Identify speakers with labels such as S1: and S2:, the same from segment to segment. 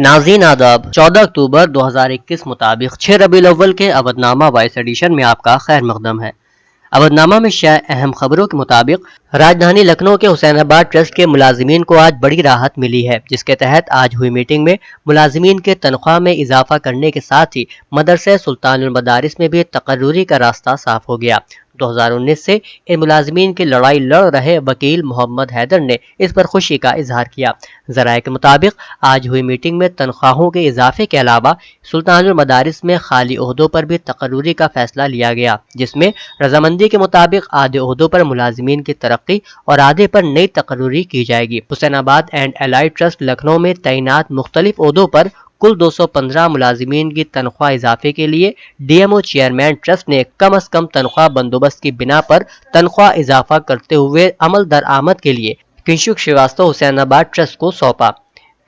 S1: नाज़रीन आदाब, 14 अक्टूबर 2021 मुताबिक 6 रबीउल अव्वल के अवधनामा वॉइस एडिशन में आपका खैर मकदम है। अवधनामा में शाये अहम खबरों के मुताबिक राजधानी लखनऊ के हुसैनाबाद ट्रस्ट के मुलाजिमीन को आज बड़ी राहत मिली है, जिसके तहत आज हुई मीटिंग में मुलाजिमीन के तनख्वाह में इजाफा करने के साथ ही मदरसे सुल्तानुल मदारिस में भी तकर्रुरी का रास्ता साफ हो गया। 2019 से इन मुलाजिमीन की लड़ाई लड़ रहे वकील मोहम्मद हैदर ने इस पर खुशी का इजहार किया। ज़राए के मुताबिक आज हुई मीटिंग में तनख्वाहों के इजाफे के अलावा सुल्तानुल मदारिस में खाली ओहदों पर भी तकर्रुरी का फैसला लिया गया, जिसमें रजामंदी के मुताबिक आधे ओहदों पर मुलाजिमीन की तरक्की और आधे पर नई तकर्रुरी की जाएगी। Husainabad and allied trust Lucknow में तैनात मुख्तलिफ ओहदों पर कुल 215 मुलाजिमीन की तनख्वाह इजाफे के लिए डीएमओ चेयरमैन ट्रस्ट ने कम अज कम तनख्वाह बंदोबस्त की बिना पर तनख्वाह इजाफा करते हुए अमल दरआमद के लिए किंशुक श्रीवास्तव हुसैनाबाद ट्रस्ट को सौंपा।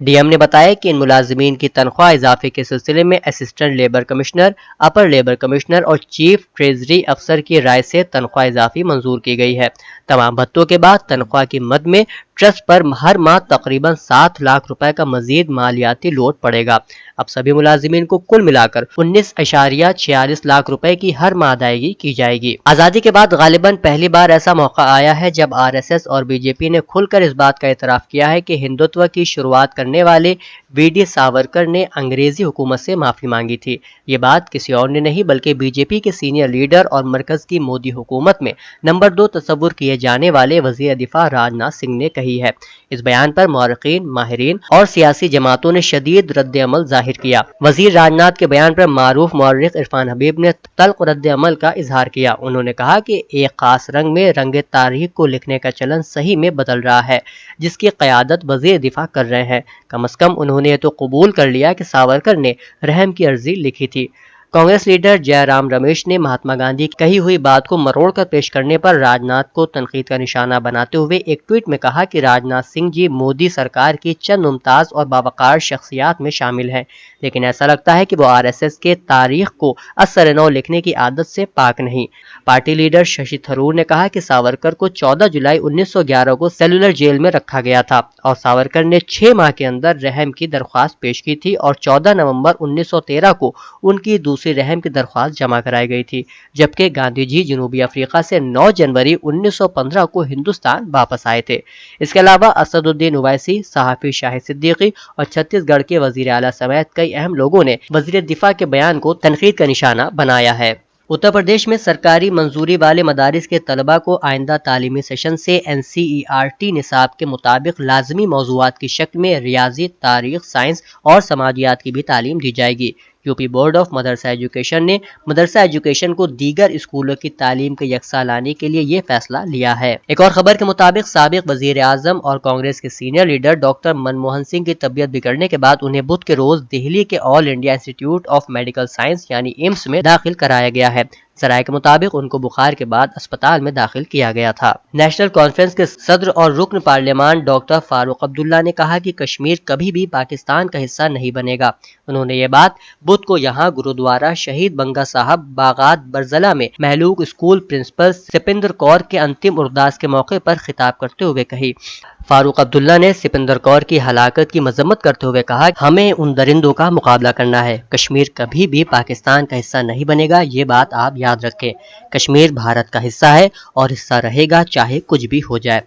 S1: डीएम ने बताया कि इन मुलाजिमीन की तनख्वाह इजाफे के सिलसिले में असिस्टेंट लेबर कमिश्नर, अपर लेबर कमिश्नर और चीफ ट्रेजरी अफसर की राय से तनख्वाह इजाफी मंजूर की गई है। तमाम भत्तों के बाद तनख्वाह की मद में ट्रस्ट पर हर माह तकरीबन 7 लाख रुपए का मजीद मालियाती लोड पड़ेगा। अब सभी मुलाजिमीन को कुल मिलाकर 19.46 लाख रुपए की हर माह अदायगी की जाएगी। आज़ादी के बाद गालिबन पहली बार ऐसा मौका आया है जब आरएसएस और बीजेपी ने खुलकर इस बात का एतराफ़ किया है कि हिंदुत्व की शुरुआत करने वाले वीडी सावरकर ने अंग्रेजी हुकूमत से माफ़ी मांगी थी। ये बात किसी और ने नहीं बल्कि बीजेपी के सीनियर लीडर और मरकज़ की मोदी हुकूमत में नंबर 2 तस्वुर किए जाने वाले वज़ीर दिफा राजनाथ सिंह ने कही है। इस बयान पर मौरखीन, माहिरीन और सियासी जमातों ने शदीद रद्द अमल जाहिर किया। वज़ीर राजनाथ के बयान पर मारूफ मौरख इरफान हबीब ने तल्ख रद्द अमल का इजहार किया। उन्होंने कहा कि एक खास रंग में रंग तारीख को लिखने का चलन सही में बदल रहा है, जिसकी क़यादत वज़ीर दिफा कर रहे हैं। कम अज कम उन्होंने ये तो कबूल कर लिया कि सावरकर ने रहम की अर्जी लिखी थी। कांग्रेस लीडर जयराम रमेश ने महात्मा गांधी की कही हुई बात को मरोड़कर पेश करने पर राजनाथ को तनकीद का निशाना बनाते हुए एक ट्वीट में कहा कि राजनाथ सिंह जी मोदी सरकार की चंद मुमताज और बावकार शख्सियात में शामिल हैं, लेकिन ऐसा लगता है कि वो आरएसएस के तारीख को असर नौ लिखने की आदत से पाक नहीं। पार्टी लीडर शशि थरूर ने कहा कि सावरकर को 14 जुलाई 1911 को सेलुलर जेल में रखा गया था और सावरकर ने 6 माह के अंदर रहम की दरख्वास्त पेश की थी और 14 नवंबर 1913 को उनकी दूसरी रहम की दरख्वास्त जमा कराई गई थी, जबकि गांधी जी जनूबी अफ्रीका से 9 जनवरी 1915 को हिंदुस्तान वापस आए थे। इसके अलावा असदुद्दीन ओवैसी, सहाफी शाहिद सिद्दीकी और छत्तीसगढ़ के वजीर आला समेत कई अहम लोगों ने वजीर दिफा के बयान को तनकीद का निशाना बनाया है। उत्तर प्रदेश में सरकारी मंजूरी वाले मदारिस के तलबा को आइंदा तालीमी सेशन से NCERT निसाब के मुताबिक लाजमी मौज़ूआत की शक्ल में रियाजी, तारीख, साइंस और समाजियात की भी तालीम दी जाएगी। UP board of Madrasa education ने मदरसा एजुकेशन को दीगर स्कूलों की तालीम के यकसा लाने के लिए ये फैसला लिया है। एक और खबर के मुताबिक साबिक वजीर आजम और कांग्रेस के senior leader doctor Manmohan Singh की तबीयत बिगड़ने के बाद उन्हें बुध के रोज दिल्ली के all India institute of medical science यानी एम्स में दाखिल कराया गया है। सराय के मुताबिक उनको बुखार के बाद अस्पताल में दाखिल किया गया था। नेशनल कॉन्फ्रेंस के सदर और रुकन पार्लियामान डॉक्टर फारूक अब्दुल्ला ने कहा कि कश्मीर कभी भी पाकिस्तान का हिस्सा नहीं बनेगा। उन्होंने ये बात बुध को यहाँ गुरुद्वारा शहीद बंगा साहब बागात बरजला में महलूक स्कूल प्रिंसिपल सिपिंदर कौर के अंतिम उर्दास के मौके पर खिताब करते हुए कही। फारूक अब्दुल्ला ने सिपिंदर कौर की हलाकत की मजम्मत करते हुए कहा, हमें उन दरिंदों का मुकाबला करना है। कश्मीर कभी भी पाकिस्तान का हिस्सा नहीं बनेगा, ये बात आप याद रखें। कश्मीर भारत का हिस्सा है और हिस्सा रहेगा चाहे कुछ भी हो जाए।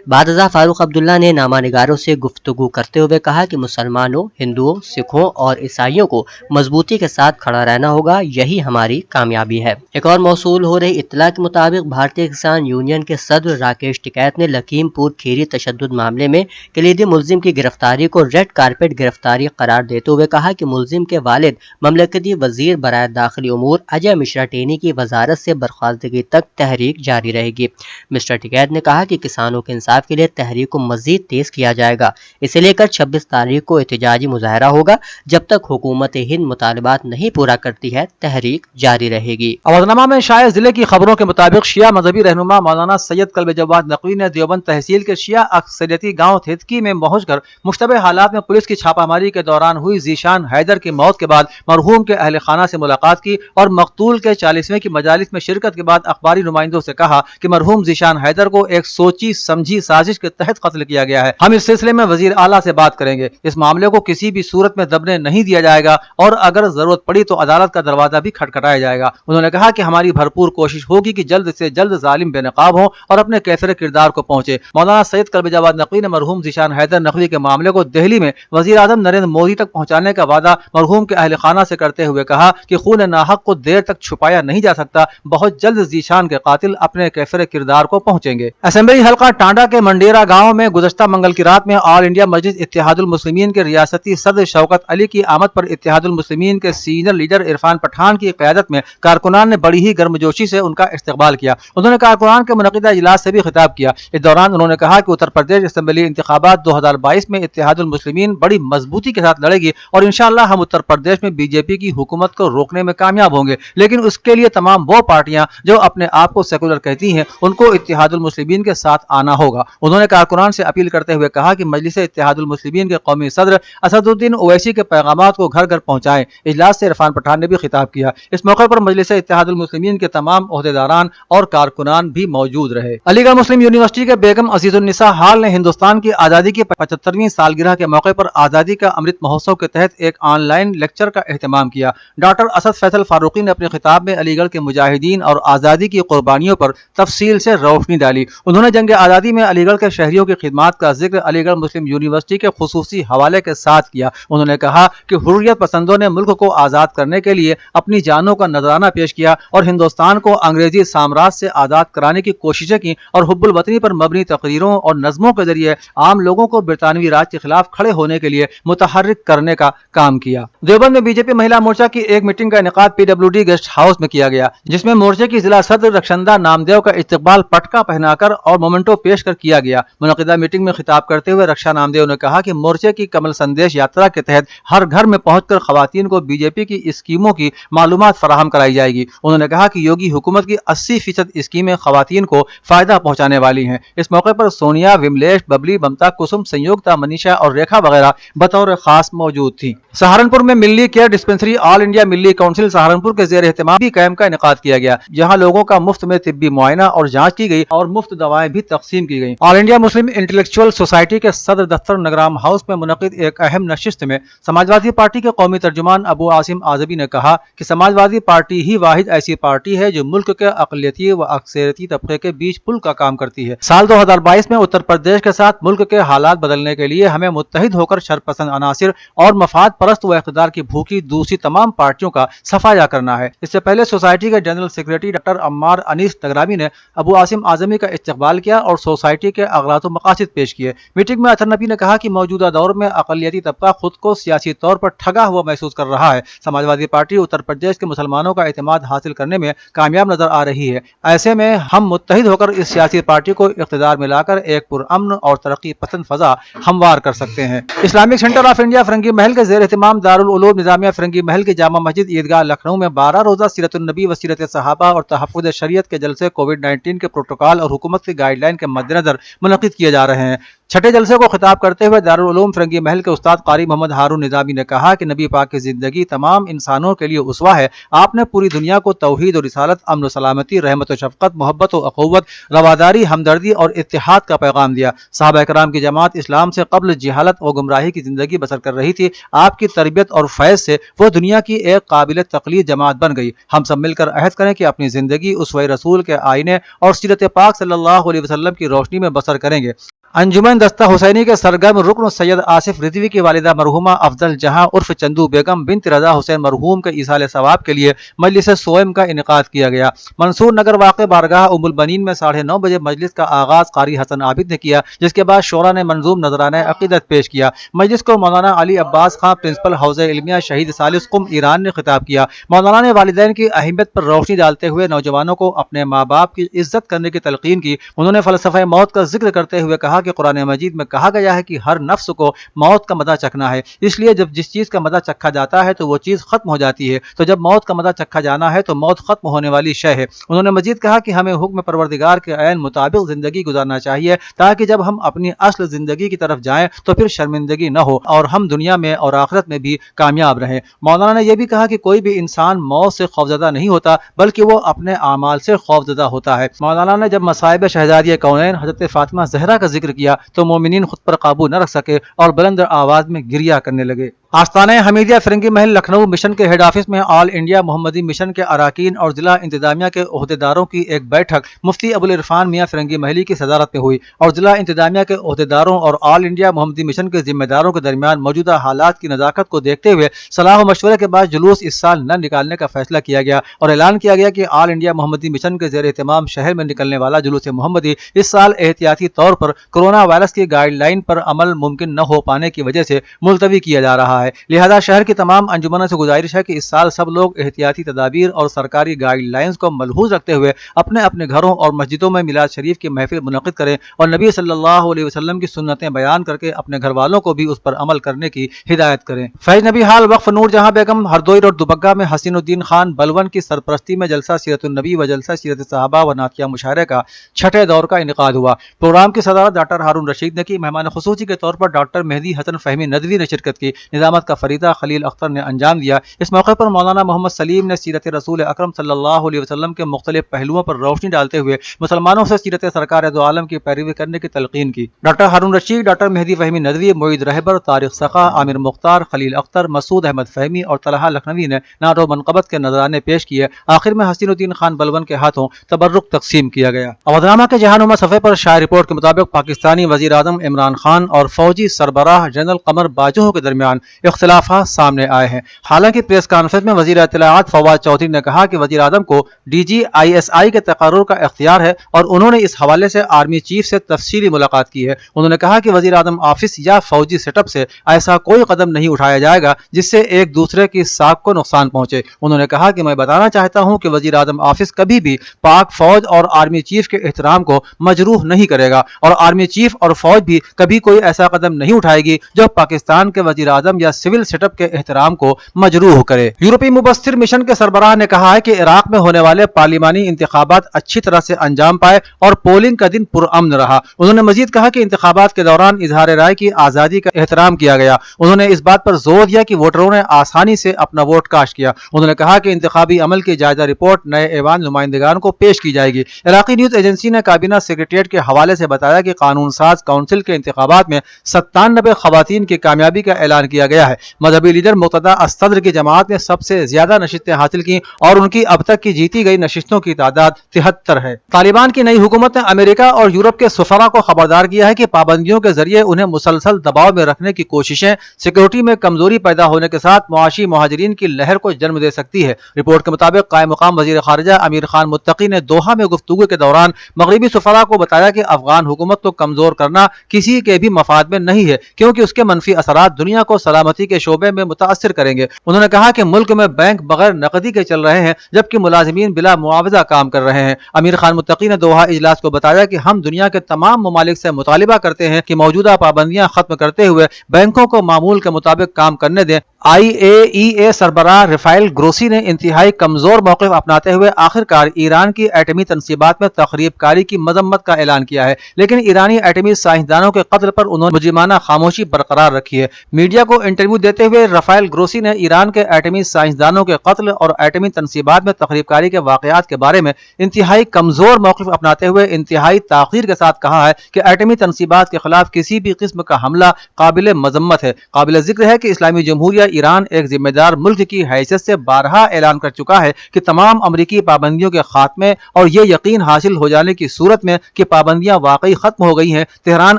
S1: बादशाह फारूक अब्दुल्ला ने नामानिगारों से गुफ्तगू करते हुए कहा कि मुसलमानों, हिंदुओं, सिखों और ईसाइयों को मजबूती के साथ खड़ा रहना होगा, यही हमारी कामयाबी है। एक और मौसूल हो रही इत्तला के मुताबिक भारतीय किसान यूनियन के सदर राकेश टिकैत ने लखीमपुर खीरी तशद्दुद मामले में कलीदी मुल्जिम की गिरफ्तारी को रेड कारपेट गिरफ्तारी करार देते हुए कहा कि मुल्जिम के वालिद ममलकती वजीर बराए दाखिली उमूर अजय मिश्रा टेनी की वजारत से बर्खास्तगी तक तहरीक जारी रहेगी। मिस्टर टिकैत ने कहा कि किसानों के इंसाफ के लिए तहरीक को मजीद तेज किया जाएगा। इसे लेकर 26 तारीख को एहतजाजी मुजाहरा होगा। जब तक हुकूमत हिंद मुतालबात नहीं पूरा करती है, तहरीक जारी रहेगी।
S2: अवधनामा में शाये जिले की खबरों के मुताबिक शिया मजहबी रहनुमा मौलाना सैयद कल्ब जवाद नकवी ने देवबंद तहसील के शिया اکثریتی गांव थेतकी में पहुंचकर मुश्तबह हालात में पुलिस की छापामारी के दौरान हुई ज़ीशान हैदर की मौत के बाद मरहूम के अहल खाना से मुलाकात की और मकतूल के 40वें की मजालिस में शिरकत के बाद अखबारी नुमाइंदों से कहा कि मरहूम ज़ीशान हैदर को एक सोची समझी साजिश के तहत कत्ल किया गया है। हम इस सिलसिले में वजीर आला से बात करेंगे। इस मामले को किसी भी सूरत में दबने नहीं दिया जाएगा और अगर जरूरत पड़ी तो अदालत का दरवाजा भी खटखटाया जाएगा। उन्होंने कहा कि हमारी भरपूर कोशिश होगी कि जल्द से जल्द जालिम बेनकाब हो और अपने कैसर किरदार को पहुंचे। मौलाना सैयद कल्ब जवाद नकवी ने मरहूम ज़ीशान हैदर नकवी के मामले को दिल्ली में वजीर आज़म नरेंद्र मोदी तक पहुंचाने का वादा मरहूम के अहल खाना से करते हुए कहा कि खून नाहक को देर तक छुपाया नहीं जा सकता। बहुत जल्द ज़ीशान के कातिल अपने कैसर किरदार को पहुंचेंगे। असेंबली हल्का टांडा के मंडेरा गांव में गुज़श्ता मंगल की रात में ऑल इंडिया मजलिस इत्तेहादुल मुस्लिमीन के रियासती सदर शौकत अली की आमद पर इत्तेहादुल मुस्लिमीन के सीनियर लीडर इरफान पठान की क़यादत में कारकुनान ने बड़ी ही गर्मजोशी से उनका इस्तकबाल किया। उन्होंने कारकुनान के मुनक़िदा इजलास से भी खिताब किया। इस दौरान उन्होंने कहा कि उत्तर प्रदेश असेंबली इंतखाबात 2022 में इत्तेहादुल मुस्लिमीन बड़ी मजबूती के साथ लड़ेगी और इंशाअल्लाह हम उत्तर प्रदेश में बीजेपी की हुकूमत को रोकने में कामयाब होंगे। लेकिन उसके लिए तमाम वो पार्टियां जो अपने आप को सेकुलर कहती हैं उनको इत्तेहादुल मुस्लिमीन के साथ आना होगा। उन्होंने कारकुनान से अपील करते हुए कहा कि मजलिस इत्तेहादुल मुस्लिमीन के कौमी सदर असदुद्दीन ओवैसी के पैगामात को घर घर पहुंचाएं। इजलास से इरफान पठान ने भी खिताब किया। इस मौके पर मजलिस इत्तेहादुल मुस्लिमीन के तमाम ओहदेदारान और कारकुनान भी मौजूद रहे। अलीगढ़ मुस्लिम यूनिवर्सिटी के बेगम अजीजुन्निसा हॉल ने हिंदुस्तान की आज़ादी की 75वीं सालगिरह के मौके पर आज़ादी का अमृत महोत्सव के तहत एक ऑनलाइन लेक्चर का एहतमाम किया। डॉक्टर असद फैसल फारूकी ने अपने खिताब में अलीगढ़ के मुजाहिदीन और आज़ादी की कुर्बानियों पर तफसील से रोशनी डाली। उन्होंने जंग आज़ादी में अलीगढ़ के शहरियों की खिदमात का जिक्र अलीगढ़ मुस्लिम यूनिवर्सिटी के खुसूसी हवाले के साथ किया। उन्होंने कहा कि हुर्रियत पसंदों ने मुल्क को आज़ाद करने के लिए अपनी जानों का नजराना पेश किया और हिंदुस्तान को अंग्रेजी साम्राज्य से आज़ाद कराने की कोशिशें की और हुब्बुल वतनी पर मबनी तकरीरों और नज़मों के जरिए आम लोगों को बरतानवी राज के खिलाफ खड़े होने के लिए मुतहर्रिक करने का काम किया। देवबंद में बीजेपी महिला मोर्चा की एक मीटिंग का इनेकाद PWD गेस्ट हाउस में किया गया, जिसमें मोर्चे की जिला सदर रक्षंदा नामदेव का इस्तकबाल पटका पहनाकर और मोमेंटो पेश कर किया गया। मुनक़िदा मीटिंग में खिताब करते हुए रक्षा नामदेव ने कहा कि मोर्चे की कमल संदेश यात्रा के तहत हर घर में पहुंचकर खवातीन को बीजेपी की स्कीमों की मालूमात फराहम कराई जाएगी। उन्होंने कहा कि योगी हुकूमत की 80% स्कीमें खवातीन को फायदा पहुंचाने वाली हैं। इस मौके पर सोनिया, विमलेश, बबली, ममता, कुसुम, संयुक्ता, मनीषा और रेखा वगैरह बतौर खास मौजूद थी। सहारनपुर में मिल्ली केयर डिस्पेंसरी ऑल इंडिया मिल्ली काउंसिल सहारनपुर के जेर एहतमाम भी कैंप का इनेकाद किया गया, जहां लोगों का मुफ्त में तिब्बी मुआयना और जांच की गई और मुफ्त दवाएं भी तकसीम की गई। All India Muslim intellectual society के सदर दफ्तर नगराम हाउस में मुनक़िद एक अहम नशिस्त में समाजवादी पार्टी के कौमी तर्जुमान अबू आसिम आज़मी ने कहा कि समाजवादी पार्टी ही वाहिद ऐसी पार्टी है जो मुल्क के अक़लियती व अक्सरियती तबके के बीच पुल का काम करती है। साल 2022 में उत्तर प्रदेश के साथ मुल्क के हालात बदलने के लिए हमें मुत्तहिद होकर शरपसंद अनासिर और मफाद परस्त व इक़्तिदार की भूखी दूसरी तमाम पार्टियों का सफाया करना है। इससे पहले सोसाइटी के general secretary doctor Ammar Anis Tagrami ने अबू आसिम आज़मी का इस्तकबाल किया और सोसाइटी के अगरात व मकासिद पेश किए। मीटिंग में अतर नबी ने कहा कि मौजूदा दौर में अक़लियती तबका खुद को सियासी तौर पर ठगा हुआ महसूस कर रहा है। समाजवादी पार्टी उत्तर प्रदेश के मुसलमानों का एतमाद हासिल करने में कामयाब नजर आ रही है। ऐसे में हम मुत्तहिद होकर इस सियासी पार्टी को इक़्तिदार में लाकर एक पुरअमन और तरक्की पसंद फजा हमवार कर सकते हैं। इस्लामिक सेंटर ऑफ इंडिया फिरंगी महल के जेर एहतमाम दारुल उलूम निज़ामिया फिरंगी महल की जामा मस्जिद ईदगाह लखनऊ में 12 रोजा सीरतुन नबी व सीरत सहाबा और तहफ़्फ़ुज़ शरीयत के जलसे कोविड-19 के प्रोटोकॉल और हुकूमत की गाइडलाइन के मद्देनजर मुनक़िद किए जा रहे हैं। छठे जलसे को खिताब करते हुए दारुल उलूम फिरंगी महल के उस्ताद कारी मोहम्मद हारून निज़ामी ने कहा कि नबी पाक की जिंदगी तमाम इंसानों के लिए उसवा है। आपने पूरी दुनिया को तौहीद और रिसालत, अमन व सलामती, रहमत व शफ़क़त, मोहब्बत व अख़ुव्वत, रवादारी, हमदर्दी और इत्तिहाद का पैगाम दिया। सहाबा किराम की जमात इस्लाम से कब्ल जिहालत और गुमराही की जिंदगी बसर कर रही थी। आपकी तरबियत और फैज़ से वो दुनिया की एक काबिल तक़लीद जमात बन गई। हम सब मिलकर अहद करें कि अपनी जिंदगी उसवे रसूल के आईने और सीरत पाक सल्लल्लाहु अलैहि वसल्लम की रोशनी में बसर करेंगे। अंजुमन दस्ता हुसैनी के सरगर्म रुकन सैयद आसिफ रिजवी की वालिदा मरहुमा अफजल जहां उर्फ चंदू बेगम बिन्त रजा हुसैन मरहूम के ईसाले सवाब के लिए मजलिस सोएम का इनेकाद किया गया। मंसूर नगर वाक़े बारगाह उम्मुल बनीन में 9:30 बजे मजलिस का आगाज कारी हसन आबिद ने किया, जिसके बाद शोरा ने मंजूम नजराना अकीदत पेश किया। मजलिस को मौलाना अली अब्बास खां प्रिंसिपल हौज़े इल्मिया शहीद सालिस कुम ईरान ने खिताब किया। मौलाना ने वालिदैन की अहमियत पर रोशनी डालते हुए नौजवानों को अपने माँ बाप की इज्जत करने की तलकीन की। उन्होंने फ़लसफ़े मौत का जिक्र करते हुए कहा کہ قرآن مجید میں کہا گیا ہے کہ ہر نفس کو موت کا مزہ چکھنا ہے، اس لیے جب جس چیز کا مزہ چکھا جاتا ہے تو وہ چیز ختم ہو جاتی ہے، تو جب موت کا مزہ چکھا جانا ہے تو موت ختم ہونے والی شے ہے۔ انہوں نے مزید کہا کہ ہمیں حکم پروردگار کے عین مطابق زندگی گزارنا چاہیے تاکہ جب ہم اپنی اصل زندگی کی طرف جائیں تو پھر شرمندگی نہ ہو اور ہم دنیا میں اور آخرت میں بھی کامیاب رہیں۔ مولانا نے یہ بھی کہا کہ کوئی بھی انسان موت سے خوفزدہ نہیں ہوتا بلکہ وہ اپنے اعمال سے خوفزدہ ہوتا ہے۔ مولانا نے جب مصائب شہزادی کونین حضرت فاطمہ زہرا کا ذکر کیا تو مومنین خود پر قابو نہ رکھ سکے اور بلند آواز میں گریہ کرنے لگے۔ آستانہ حمیدیہ فرنگی محل لکھنؤ مشن کے ہیڈ آفس میں آل انڈیا محمدی مشن کے اراکین اور ضلع انتظامیہ کے عہدیداروں کی ایک بیٹھک مفتی ابوالعرفان میاں فرنگی محلی کی صدارت میں ہوئی اور ضلع انتظامیہ کے عہدیداروں اور آل انڈیا محمدی مشن کے ذمہ داروں کے درمیان موجودہ حالات کی نزاکت کو دیکھتے ہوئے صلاح و مشورے کے بعد جلوس اس سال نہ نکالنے کا فیصلہ کیا گیا اور اعلان کیا گیا کہ آل انڈیا محمدی مشن کے زیر اہتمام شہر میں نکلنے والا جلوس محمدی اس سال احتیاطی طور پر کورونا وائرس کی گائیڈ لائن پر عمل ممکن نہ ہو پانے کی وجہ سے ملتوی کیا جا رہا ہے، لہذا شہر کی تمام انجمنوں سے گزارش ہے کہ اس سال سب لوگ احتیاطی تدابیر اور سرکاری گائیڈ لائنز کو ملحوظ رکھتے ہوئے اپنے اپنے گھروں اور مسجدوں میں میلاد شریف کی محفل منعقد کریں اور نبی صلی اللہ علیہ وسلم کی سنتیں بیان کر کے اپنے گھر والوں کو بھی اس پر عمل کرنے کی ہدایت کریں۔ فیض نبی حال وقف نور جہاں بیگم ہردوئی روڈ دوبگہ میں حسین الدین خان بلون کی سرپرستی میں جلسہ سیرت النبی و جلسہ سیرت صحابہ و نعتیہ مشاعرے کا چھٹے دور کا انعقاد ہوا۔ پروگرام کی صدارت ڈاکٹر ہارون رشید نے کی۔ مہمان خصوصی کے طور پر ڈاکٹر مہدی حسن فہمی ندوی نے شرکت کی۔ نظامت کا فریدہ خلیل اختر نے انجام دیا۔ اس موقع پر مولانا محمد سلیم نے سیرت رسول اکرم صلی اللہ علیہ وسلم کے مختلف پہلوؤں پر روشنی ڈالتے ہوئے مسلمانوں سے سیرت سرکار دو عالم کی پیروی کرنے کی تلقین کی۔ ڈاکٹر ہارون رشید، ڈاکٹر مہدی فہمی ندوی، معید رہبر، طارق سخا، عامر مختار، خلیل اختر، مسعود احمد فہمی اور طلحہ لکھنوی نے نعت و منقبت کے نذرانے پیش کیے۔ آخر میں حسین الدین خان بلون کے ہاتھوں تبرک تقسیم کیا گیا۔ اودھنامہ کے جہانما صفحے پر شائع رپورٹ کے مطابق پاکستانی وزیر اعظم عمران خان اور فوجی سربراہ جنرل قمر باجوہ کے درمیان اختلافات سامنے آئے ہیں۔ حالانکہ پریس کانفرنس میں وزیر اطلاعات فواد چودھری نے کہا کہ وزیر اعظم کو D G I S I کے تقرر کا اختیار ہے اور انہوں نے اس حوالے سے آرمی چیف سے تفصیلی ملاقات کی ہے۔ انہوں نے کہا کہ وزیر اعظم آفس یا فوجی سیٹ اپ سے ایسا کوئی قدم نہیں اٹھایا جائے گا جس سے ایک دوسرے کی ساکھ کو نقصان پہنچے۔ انہوں نے کہا کہ میں بتانا چاہتا ہوں کہ وزیر اعظم آفس کبھی بھی پاک فوج اور آرمی چیف کے احترام کو مجروح نہیں کرے گا اور آرمی چیف اور فوج بھی کبھی کوئی ایسا قدم نہیں اٹھائے گی جو پاکستان کے وزیر اعظم یا سول سیٹ اپ کے احترام کو مجروح کرے۔ یورپی مبصر مشن کے سربراہ نے کہا ہے کہ عراق میں ہونے والے پارلیمانی انتخابات اچھی طرح سے انجام پائے اور پولنگ کا دن پرامن رہا۔ انہوں نے مزید کہا کہ انتخابات کے دوران اظہار رائے کی آزادی کا احترام کیا گیا۔ انہوں نے اس بات پر زور دیا کہ ووٹروں نے آسانی سے اپنا ووٹ کاسٹ کیا۔ انہوں نے کہا کہ انتخابی عمل کی جائزہ رپورٹ نئے ایوان نمائندگان کو پیش کی جائے گی۔ عراقی نیوز ایجنسی نے کابینہ سیکریٹریٹ کے حوالے سے بتایا کہ قانون ساز کونسل کے انتخابات میں 97 خواتین کی کامیابی کا اعلان کیا گیا ہے۔ مذہبی لیڈر مقتدی الصدر کی جماعت نے سب سے زیادہ نشستیں حاصل کی اور ان کی اب تک کی جیتی گئی نشستوں کی تعداد 73 ہے۔ طالبان کی نئی حکومت نے امریکہ اور یورپ کے سفراء کو خبردار کیا ہے کہ پابندیوں کے ذریعے انہیں مسلسل دباؤ میں رکھنے کی کوششیں سیکورٹی میں کمزوری پیدا ہونے کے ساتھ معاشی مہاجرین کی لہر کو جنم دے سکتی ہے۔ رپورٹ کے مطابق قائم مقام وزیر خارجہ امیر خان متقی نے دوحہ میں گفتگو کے دوران مغربی سفراء کو بتایا کہ افغان حکومت کو کمزور کرنا کسی کے بھی مفاد میں نہیں ہے کیونکہ اس کے منفی اثرات دنیا کو سلامتی کے شعبے میں متاثر کریں گے۔ انہوں نے کہا کہ ملک میں بینک بغیر نقدی کے چل رہے ہیں جبکہ ملازمین بلا معاوضہ کام کر رہے ہیں۔ امیر خان متقی نے دوحہ اجلاس کو بتایا کہ ہم دنیا کے تمام ممالک سے مطالبہ کرتے ہیں کہ موجودہ پابندیاں ختم کرتے ہوئے بینکوں کو معمول کے مطابق کام کرنے دیں۔ آئی اے سربراہ رفائل گروسی نے انتہائی کمزور موقف اپناتے ہوئے آخرکار ایران کی ایٹمی تنصیبات میں تخریب کاری کی مذمت کا اعلان کیا ہے، لیکن ایرانی ایٹمی سائنسدانوں کے قتل پر انہوں نے مجرمانہ خاموشی برقرار رکھی ہے۔ میڈیا کو انٹرویو دیتے ہوئے رفائل گروسی نے ایران کے ایٹمی سائنسدانوں کے قتل اور ایٹمی تنصیبات میں تخریب کاری کے واقعات کے بارے میں انتہائی کمزور موقف اپناتے ہوئے انتہائی تاخیر کے ساتھ کہا ہے کہ ایٹمی تنصیبات کے خلاف کسی بھی قسم کا حملہ قابل مذمت ہے۔ قابل ذکر ہے کہ اسلامی جمہوریہ ایران ایک ذمہ دار ملک کی حیثیت سے بارہا اعلان کر چکا ہے کہ تمام امریکی پابندیوں کے خاتمے اور یہ یقین حاصل ہو جانے کی صورت میں کہ پابندیاں واقعی ختم ہو گئی ہیں، تہران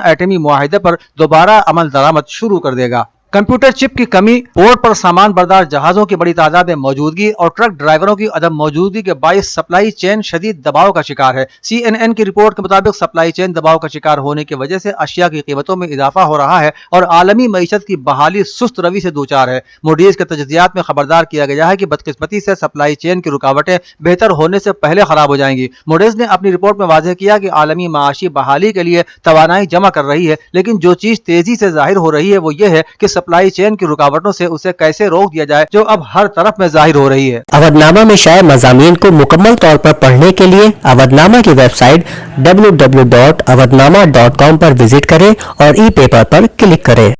S2: ایٹمی معاہدے پر دوبارہ عمل درآمد شروع کر دے گا۔ कंप्यूटर चिप की कमी, पोर्ट पर सामान बरदार जहाजों की बड़ी तादाद में मौजूदगी और ट्रक ड्राइवरों की अदम मौजूदगी के बायस सप्लाई चेन शदीद दबाव का शिकार है। CNN की रिपोर्ट के मुताबिक सप्लाई चेन दबाव का शिकार होने की वजह से अशिया की कीमतों में इजाफा हो रहा है और आलमी मईशत की बहाली सुस्त रवि से दूचार है। मूडीज के तजजियात में खबरदार किया गया है कि बदकिस्मती से सप्लाई चेन की रुकावटें बेहतर होने से पहले खराब हो जाएंगी। मूडीज ने अपनी रिपोर्ट में वाज़ेह किया कि आलमी माशी बहाली के लिए तवानाई जमा कर रही है, लेकिन जो चीज तेजी से जाहिर हो रही है वो ये है कि सप्लाई चेन की रुकावटों से उसे कैसे रोक दिया जाए, जो अब हर तरफ में जाहिर हो रही है।
S1: अवधनामा में शाये मज़ामीन को मुकम्मल तौर पर पढ़ने के लिए अवधनामा की वेबसाइट www.awadhnama.com पर विजिट करें और ई पेपर पर क्लिक करें।